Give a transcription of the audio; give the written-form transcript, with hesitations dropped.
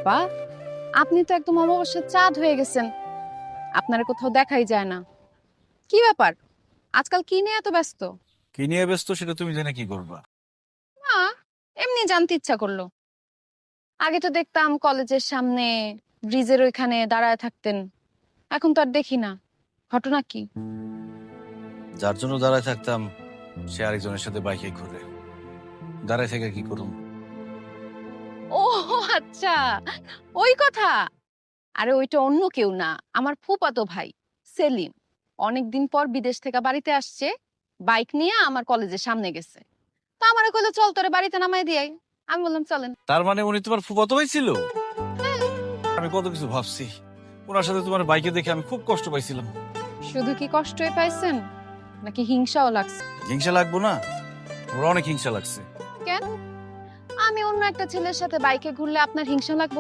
আব্বা, আপনি তো একদম অমাবস্যার চাঁদ হয়ে গেছেন। আপনার কোথাও দেখাই যায় না। কি ব্যাপার, আজকাল কি নিয়ে এত ব্যস্ত? কি নিয়ে ব্যস্ত সেটা তুমি জেনে কি করবা? না, এমনি জানতে ইচ্ছা করলো। আগে তো দেখতাম কলেজের সামনে ব্রিজের ওইখানে দাঁড়ায় থাকতেন, এখন তো আর দেখি না। ঘটনা কি? যার জন্য দাঁড়ায় থাকতাম সে আরেকজনের সাথে বাইকে ঘুরে, দাঁড়ায় থেকে কি করুম? ও আচ্ছা, ওই কথা। আরে ওইটা অন্য কেউ না, আমার ফুফাতো ভাই সেলিম। অনেকদিন পর বিদেশ থেকে বাড়িতে আসছে, বাইক নিয়ে আমার কলেজের সামনে গেছে। তো আমারে কইলো চল তোরে বাড়িতে নামাই দিয়াই। আমি বললাম চলেন। তার মানে উনি তোমার ফুফাতো ভাই ছিল? আমি কত কিছু ভাবছি, ওনার সাথে তোমার বাইকে দেখে আমি খুব কষ্ট পাইছিলাম। শুধু কি কষ্টই পাইছেন নাকি হিংসাও লাগছে? হিংসা লাগবো না? ওরা অনেক হিংসা লাগছে। কেন? আমি অন্য একটা ছেলের সাথে বাইকে ঘুরলে আপনার হিংসা লাগবে